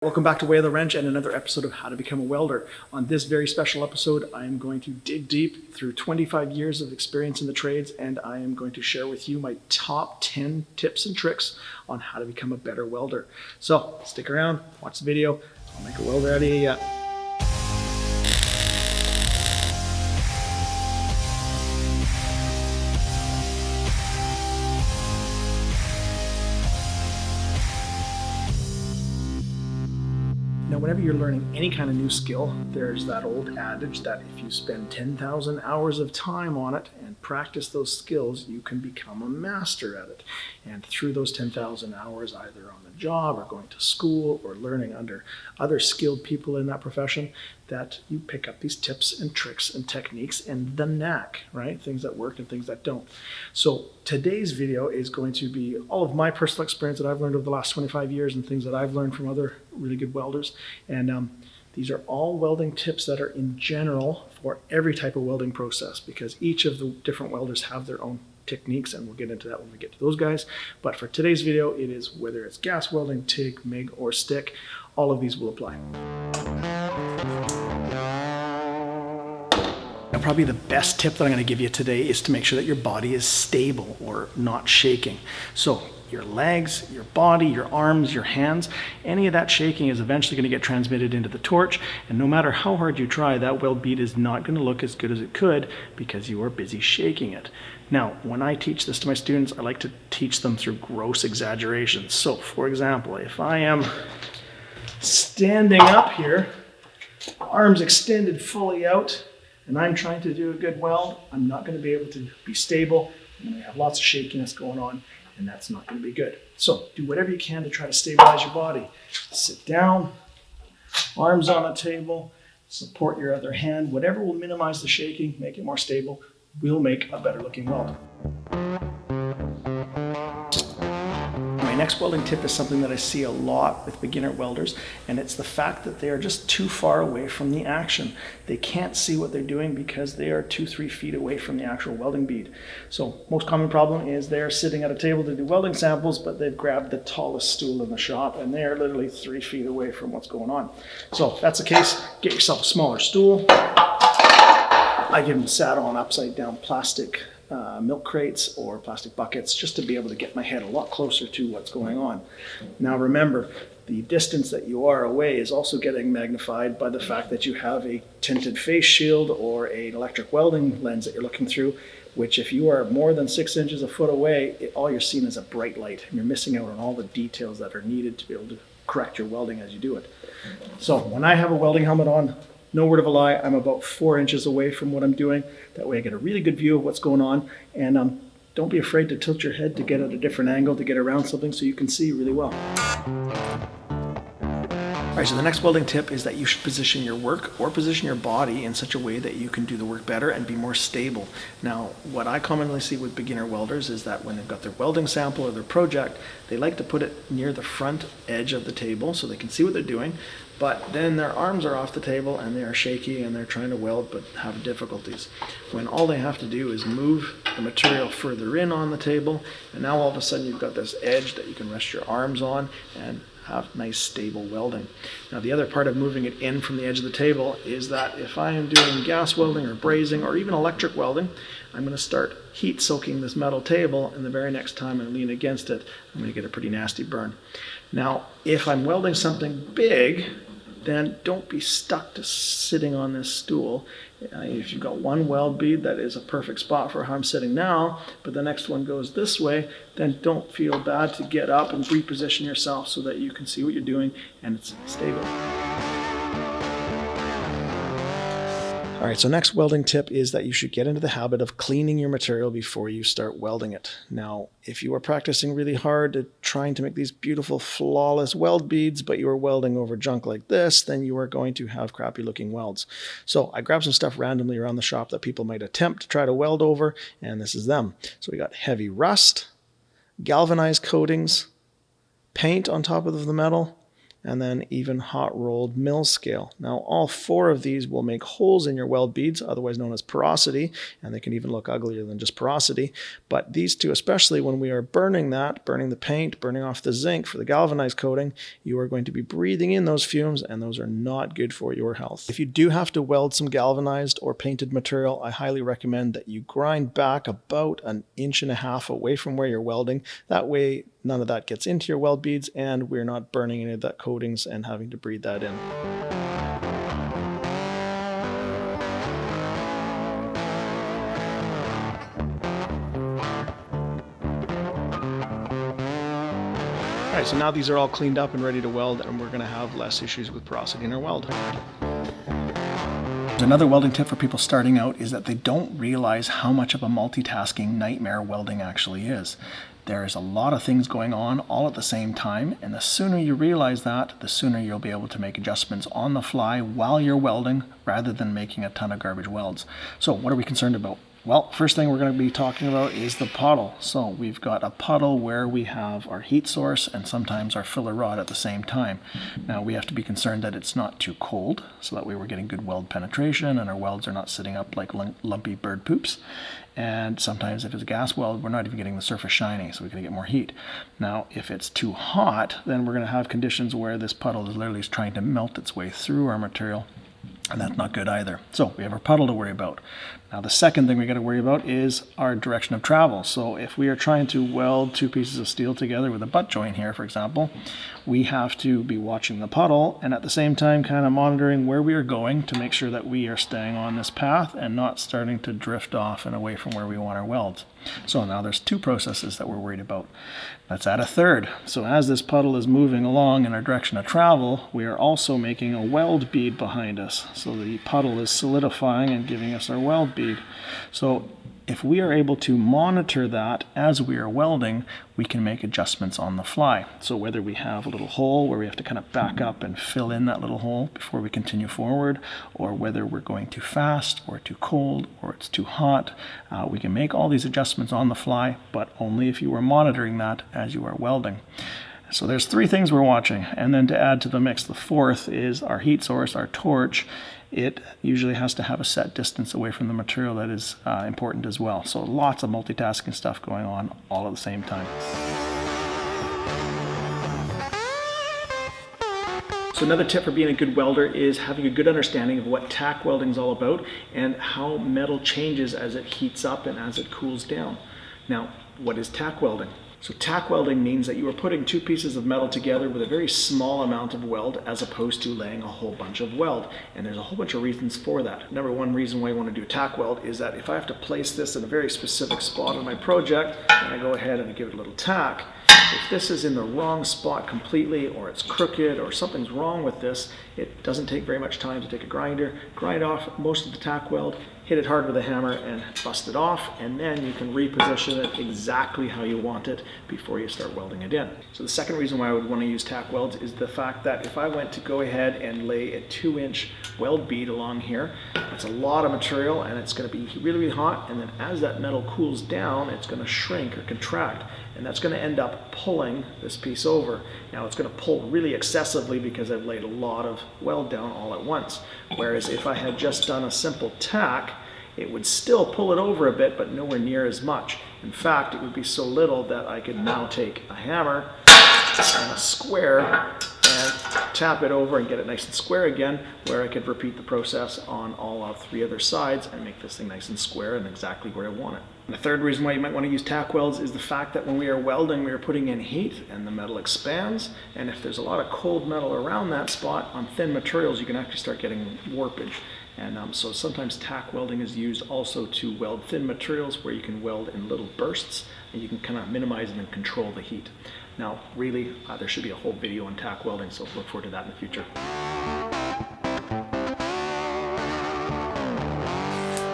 Welcome back to Way of the Wrench and another episode of How to Become a Welder. On this very special episode, I am going to dig deep through 25 years of experience in the trades, and I am going to share with you my top 10 tips and tricks on how to become a better welder. So stick around, watch the video. I'll make a welder out of you. Now, whenever you're learning any kind of new skill, there's that old adage that if you spend 10,000 hours of time on it and practice those skills, you can become a master at it. And through those 10,000 hours, either on the job or going to school or learning under other skilled people in that profession, that you pick up these tips and tricks and techniques and the knack, right? Things that work and things that don't. So today's video is going to be all of my personal experience that I've learned over the last 25 years and things that I've learned from other really good welders. And these are all welding tips that are in general for every type of welding process, because each of the different welders have their own techniques, and we'll get into that when we get to those guys. But for today's video, it is whether it's gas welding, TIG, MIG, or stick, all of these will apply. Now, probably the best tip that I'm going to give you today is to make sure that your body is stable or not shaking. So your legs, your body, your arms, your hands, any of that shaking is eventually going to get transmitted into the torch, and no matter how hard you try, that weld bead is not going to look as good as it could because you are busy shaking it. Now, when I teach this to my students, I like to teach them through gross exaggerations. So, for example, if I am standing up here, arms extended fully out, and I'm trying to do a good weld, I'm not going to be able to be stable. I'm going to have lots of shakiness going on, and that's not going to be good. So do whatever you can to try to stabilize your body. Sit down, arms on a table, support your other hand. Whatever will minimize the shaking, make it more stable, will make a better looking weld. My next welding tip is something that I see a lot with beginner welders, and it's the fact that they are just too far away from the action. They can't see what they're doing because they are 2-3 feet away from the actual welding bead. So most common problem is they're sitting at a table to do welding samples, but they've grabbed the tallest stool in the shop and they're literally 3 feet away from what's going on. So if that's the case, get yourself a smaller stool. I give them sat on upside down plastic milk crates or plastic buckets, just to be able to get my head a lot closer to what's going on. Now remember, the distance that you are away is also getting magnified by the fact that you have a tinted face shield or an electric welding lens that you're looking through, which if you are more than 6 inches a foot away, all you're seeing is a bright light, and you're missing out on all the details that are needed to be able to correct your welding as you do it. So when I have a welding helmet on, no word of a lie, I'm about 4 inches away from what I'm doing. That way I get a really good view of what's going on. And don't be afraid to tilt your head to get at a different angle, to get around something so you can see really well. All right, so the next welding tip is that you should position your work or position your body in such a way that you can do the work better and be more stable. Now, what I commonly see with beginner welders is that when they've got their welding sample or their project, they like to put it near the front edge of the table so they can see what they're doing, but then their arms are off the table and they are shaky and they're trying to weld but have difficulties. When all they have to do is move the material further in on the table, and now all of a sudden you've got this edge that you can rest your arms on and have nice stable welding. Now the other part of moving it in from the edge of the table is that if I am doing gas welding or brazing or even electric welding, I'm going to start heat soaking this metal table, and the very next time I lean against it, I'm going to get a pretty nasty burn. Now if I'm welding something big, then don't be stuck to sitting on this stool. If you've got one weld bead that is a perfect spot for how I'm sitting now, but the next one goes this way, then don't feel bad to get up and reposition yourself so that you can see what you're doing and it's stable. All right, so next welding tip is that you should get into the habit of cleaning your material before you start welding it. Now, if you are practicing really hard to trying to make these beautiful, flawless weld beads, but you are welding over junk like this, then you are going to have crappy looking welds. So I grabbed some stuff randomly around the shop that people might attempt to try to weld over, and this is them. So we got heavy rust, galvanized coatings, paint on top of the metal, and then even hot rolled mill scale. Now, all 4 of these will make holes in your weld beads, otherwise known as porosity, and they can even look uglier than just porosity. But these two, especially when we are burning the paint, burning off the zinc for the galvanized coating, you are going to be breathing in those fumes, and those are not good for your health. If you do have to weld some galvanized or painted material, I highly recommend that you grind back about 1.5 inches away from where you're welding. That way, none of that gets into your weld beads, and we're not burning any of that coatings and having to breathe that in. All right, so now these are all cleaned up and ready to weld, and we're going to have less issues with porosity in our weld. Another welding tip for people starting out is that they don't realize how much of a multitasking nightmare welding actually is. There's a lot of things going on all at the same time, and the sooner you realize that, the sooner you'll be able to make adjustments on the fly while you're welding, rather than making a ton of garbage welds. So what are we concerned about? Well, first thing we're going to be talking about is the puddle. So we've got a puddle where we have our heat source and sometimes our filler rod at the same time. Now we have to be concerned that it's not too cold, so that way we're getting good weld penetration and our welds are not sitting up like lumpy bird poops. And sometimes if it's a gas weld, we're not even getting the surface shiny, so we're going to get more heat. Now, if it's too hot, then we're going to have conditions where this puddle is literally trying to melt its way through our material, and that's not good either. So we have our puddle to worry about. Now the second thing we got to worry about is our direction of travel. So if we are trying to weld 2 pieces of steel together with a butt joint here, for example, we have to be watching the puddle and at the same time kind of monitoring where we are going to make sure that we are staying on this path and not starting to drift off and away from where we want our welds. So now there's 2 processes that we're worried about. Let's add a third. So as this puddle is moving along in our direction of travel, we are also making a weld bead behind us. So the puddle is solidifying and giving us our weld bead. So if we are able to monitor that as we are welding, we can make adjustments on the fly. So whether we have a little hole where we have to kind of back up and fill in that little hole before we continue forward, or whether we're going too fast or too cold or it's too hot, we can make all these adjustments on the fly, but only if you are monitoring that as you are welding. So there's 3 things we're watching, and then to add to the mix, the 4th is our heat source, our torch. It usually has to have a set distance away from the material that is important as well. So lots of multitasking stuff going on all at the same time. So another tip for being a good welder is having a good understanding of what tack welding is all about and how metal changes as it heats up and as it cools down. Now, what is tack welding? So tack welding means that you are putting 2 pieces of metal together with a very small amount of weld as opposed to laying a whole bunch of weld. And there's a whole bunch of reasons for that. Number 1 reason why you want to do tack weld is that if I have to place this in a very specific spot on my project and I go ahead and I give it a little tack, if this is in the wrong spot completely, or it's crooked, or something's wrong with this, it doesn't take very much time to take a grinder, grind off most of the tack weld, hit it hard with a hammer and bust it off, and then you can reposition it exactly how you want it before you start welding it in. So the second reason why I would want to use tack welds is the fact that if I went to go ahead and lay a 2-inch weld bead along here, that's a lot of material and it's going to be really, really hot, and then as that metal cools down, it's going to shrink or contract, and that's going to end up pulling this piece over. Now it's going to pull really excessively because I've laid a lot of weld down all at once. Whereas if I had just done a simple tack, it would still pull it over a bit, but nowhere near as much. In fact, it would be so little that I could now take a hammer and a square and tap it over and get it nice and square again, where I could repeat the process on all of 3 other sides and make this thing nice and square and exactly where I want it. And the third reason why you might want to use tack welds is the fact that when we are welding, we are putting in heat and the metal expands, and if there's a lot of cold metal around that spot on thin materials, you can actually start getting warpage. And so sometimes tack welding is used also to weld thin materials where you can weld in little bursts and you can kind of minimize and control the heat. Now, really, there should be a whole video on tack welding, so look forward to that in the future.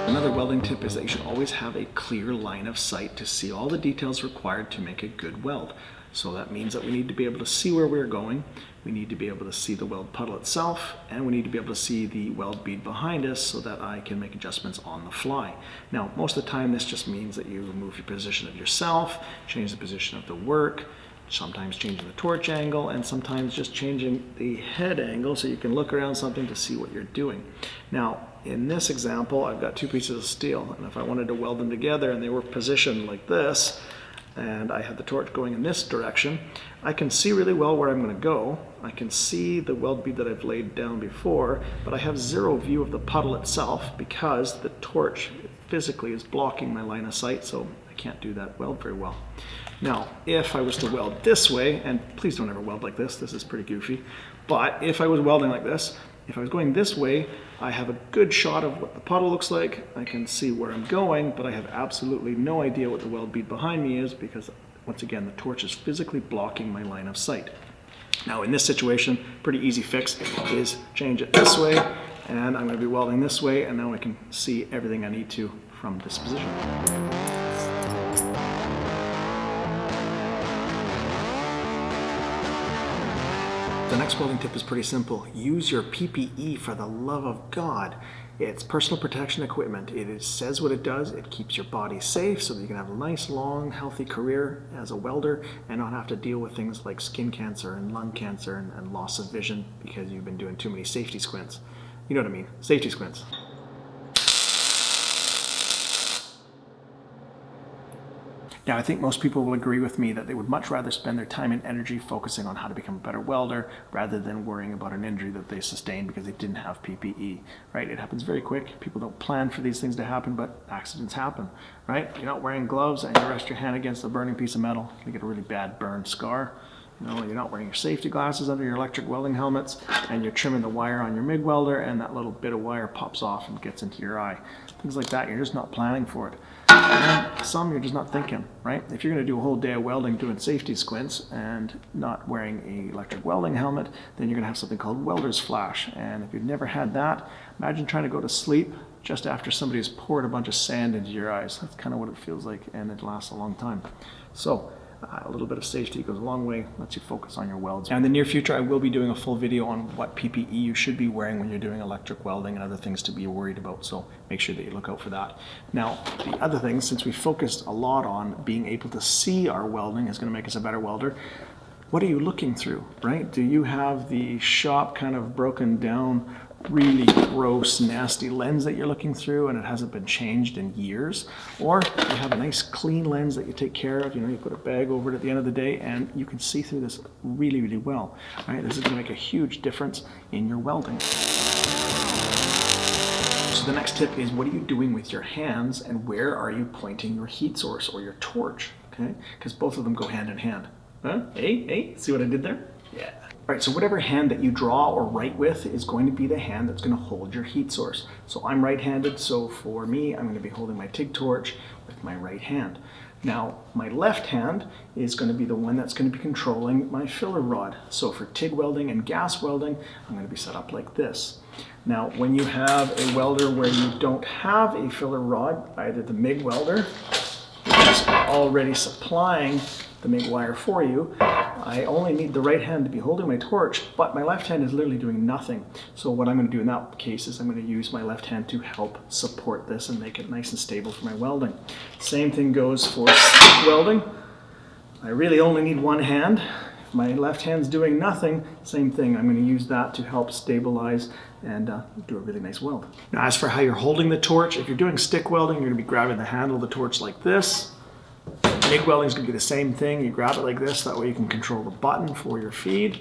Another welding tip is that you should always have a clear line of sight to see all the details required to make a good weld. So that means that we need to be able to see where we're going, we need to be able to see the weld puddle itself, and we need to be able to see the weld bead behind us so that I can make adjustments on the fly. Now, most of the time this just means that you move your position of yourself, change the position of the work, sometimes changing the torch angle, and sometimes just changing the head angle so you can look around something to see what you're doing. Now, in this example, I've got two pieces of steel, and if I wanted to weld them together and they were positioned like this, and I had the torch going in this direction, I can see really well where I'm going to go. I can see the weld bead that I've laid down before, but I have zero view of the puddle itself because the torch physically is blocking my line of sight, so I can't do that weld very well. Now, if I was to weld this way, and please don't ever weld like this is pretty goofy, but if I was welding like this, if I was going this way, I have a good shot of what the puddle looks like. I can see where I'm going, but I have absolutely no idea what the weld bead behind me is because, once again, the torch is physically blocking my line of sight. Now, in this situation, pretty easy fix is change it this way, and I'm going to be welding this way, and now I can see everything I need to from this position. The next welding tip is pretty simple. Use your PPE for the love of God. It's personal protection equipment. It says what it does. It keeps your body safe so that you can have a nice, long, healthy career as a welder and not have to deal with things like skin cancer and lung cancer and loss of vision because you've been doing too many safety squints. You know what I mean? Safety squints. Now, I think most people will agree with me that they would much rather spend their time and energy focusing on how to become a better welder rather than worrying about an injury that they sustained because they didn't have PPE, right? It happens very quick. People don't plan for these things to happen, but accidents happen, right? You're not wearing gloves and you rest your hand against a burning piece of metal, you get a really bad burn scar. You know, you're not wearing your safety glasses under your electric welding helmets and you're trimming the wire on your MIG welder and that little bit of wire pops off and gets into your eye. Things like that, you're just not planning for it. And some you're just not thinking, right? If you're going to do a whole day of welding doing safety squints and not wearing an electric welding helmet, then you're going to have something called welder's flash. And if you've never had that, imagine trying to go to sleep just after somebody has poured a bunch of sand into your eyes. That's kind of what it feels like, and it lasts a long time. So a little bit of safety goes a long way, lets you focus on your welds. And in the near future, I will be doing a full video on what PPE you should be wearing when you're doing electric welding and other things to be worried about, so make sure that you look out for that. Now, the other thing, since we focused a lot on being able to see our welding is going to make us a better welder, what are you looking through, right? Do you have the shop kind of broken down, really gross, nasty lens that you're looking through and it hasn't been changed in years? Or you have a nice clean lens that you take care of, you know, you put a bag over it at the end of the day and you can see through this really, really well, right? This is going to make a huge difference in your welding. So the next tip is, what are you doing with your hands and where are you pointing your heat source or your torch, okay? Because both of them go hand in hand. Huh? Hey, see what I did there? Yeah. All right, so whatever hand that you draw or write with is going to be the hand that's going to hold your heat source. So I'm right-handed, so for me, I'm going to be holding my TIG torch with my right hand. Now, my left hand is going to be the one that's going to be controlling my filler rod. So for TIG welding and gas welding, I'm going to be set up like this. Now, when you have a welder where you don't have a filler rod, either the MIG welder, which is already supplying the MIG wire for you, I only need the right hand to be holding my torch, but my left hand is literally doing nothing. So what I'm going to do in that case is I'm going to use my left hand to help support this and make it nice and stable for my welding. Same thing goes for stick welding. I really only need one hand. If my left hand's doing nothing, same thing. I'm going to use that to help stabilize and do a really nice weld. Now, as for how you're holding the torch, if you're doing stick welding, you're going to be grabbing the handle of the torch like this. MIG welding is going to be the same thing. You grab it like this, that way you can control the button for your feed.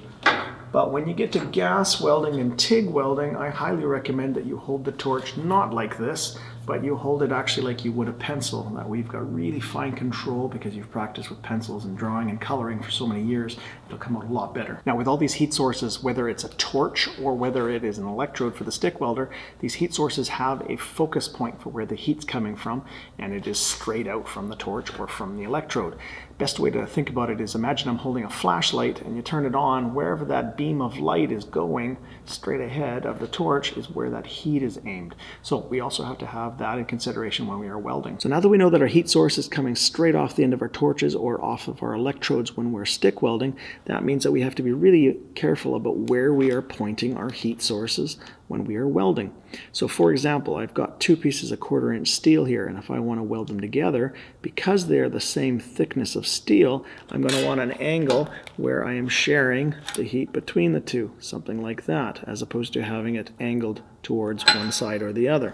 But when you get to gas welding and TIG welding, I highly recommend that you hold the torch not like this, but you hold it actually like you would a pencil. That way you've got really fine control because you've practiced with pencils and drawing and coloring for so many years. It'll come out a lot better. Now, with all these heat sources, whether it's a torch or whether it is an electrode for the stick welder, these heat sources have a focus point for where the heat's coming from, and it is straight out from the torch or from the electrode. Best way to think about it is, imagine I'm holding a flashlight and you turn it on, wherever that beam of light is going, straight ahead of the torch is where that heat is aimed. So we also have to have that in consideration when we are welding. So now that we know that our heat source is coming straight off the end of our torches or off of our electrodes when we're stick welding, that means that we have to be really careful about where we are pointing our heat sources when we are welding. So for example, I've got two pieces of 1/4 inch steel here, and if I want to weld them together, because they're the same thickness of of steel, I'm going to want an angle where I am sharing the heat between the two, something like that, as opposed to having it angled towards one side or the other.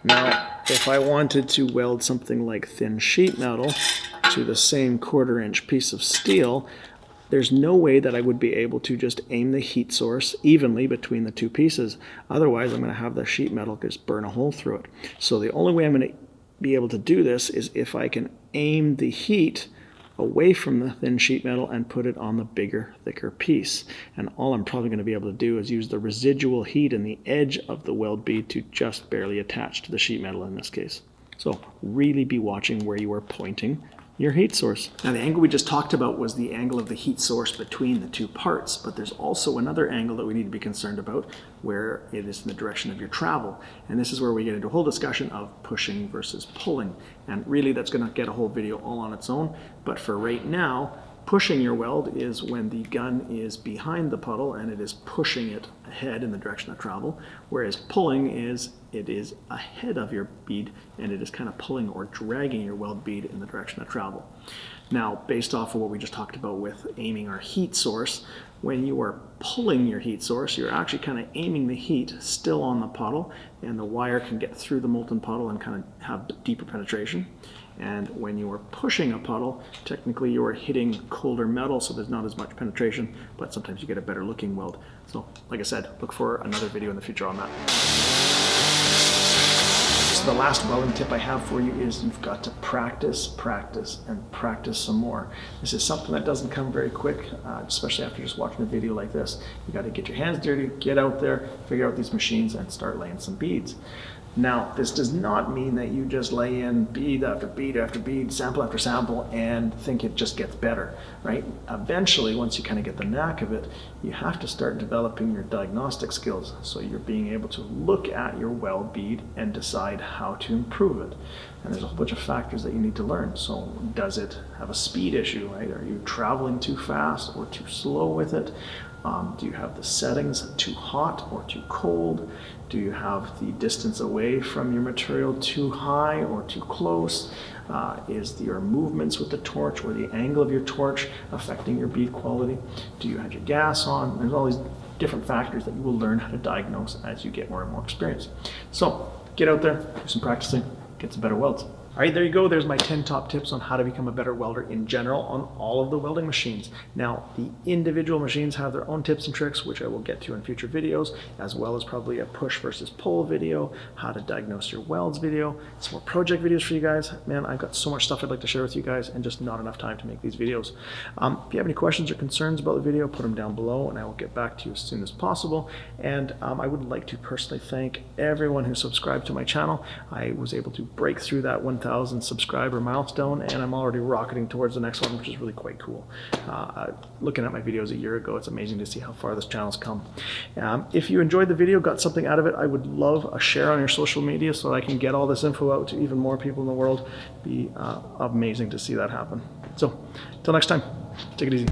Now, if I wanted to weld something like thin sheet metal to the same 1/4 inch piece of steel, there's no way that I would be able to just aim the heat source evenly between the two pieces. Otherwise, I'm going to have the sheet metal just burn a hole through it. So the only way I'm going to be able to do this is if I can aim the heat away from the thin sheet metal and put it on the bigger, thicker piece. And all I'm probably going to be able to do is use the residual heat in the edge of the weld bead to just barely attach to the sheet metal in this case. So really be watching where you are pointing your heat source. Now the angle we just talked about was the angle of the heat source between the two parts, but there's also another angle that we need to be concerned about where it is in the direction of your travel. And this is where we get into a whole discussion of pushing versus pulling. And really that's going to get a whole video all on its own, but for right now, pushing your weld is when the gun is behind the puddle and it is pushing it ahead in the direction of travel, whereas pulling is it is ahead of your bead and it is kind of pulling or dragging your weld bead in the direction of travel. Now, based off of what we just talked about with aiming our heat source, when you are pulling your heat source, you're actually kind of aiming the heat still on the puddle, and the wire can get through the molten puddle and kind of have deeper penetration. And when you are pushing a puddle, technically you are hitting colder metal, so there's not as much penetration, but sometimes you get a better looking weld. So, like I said, look for another video in the future on that. So the last welding tip I have for you is you've got to practice, practice, and practice some more. This is something that doesn't come very quick, especially after just watching a video like this. You got to get your hands dirty, get out there, figure out these machines, and start laying some beads. Now, this does not mean that you just lay in bead after bead after bead, sample after sample, and think it just gets better, right? Eventually, once you kind of get the knack of it, you have to start developing your diagnostic skills. So you're being able to look at your weld bead and decide how to improve it. And there's a whole bunch of factors that you need to learn. So does it have a speed issue, right? Are you traveling too fast or too slow with it? Do you have the settings too hot or too cold? Do you have the distance away from your material too high or too close? Is your movements with the torch or the angle of your torch affecting your bead quality? Do you have your gas on? There's all these different factors that you will learn how to diagnose as you get more and more experience. So get out there, do some practicing, get some better welds. All right, there you go. There's my 10 top tips on how to become a better welder in general on all of the welding machines. Now, the individual machines have their own tips and tricks, which I will get to in future videos, as well as probably a push versus pull video, how to diagnose your welds video, some more project videos for you guys. Man, I've got so much stuff I'd like to share with you guys and just not enough time to make these videos. If you have any questions or concerns about the video, put them down below and I will get back to you as soon as possible. And I would like to personally thank everyone who subscribed to my channel. I was able to break through that 1,000 subscriber milestone, and I'm already rocketing towards the next one, which is really quite cool. Looking at my videos a year ago, it's amazing to see how far this channel's come. If you enjoyed the video, got something out of it, I would love a share on your social media so that I can get all this info out to even more people in the world. It'd be amazing to see that happen. So, until next time, take it easy.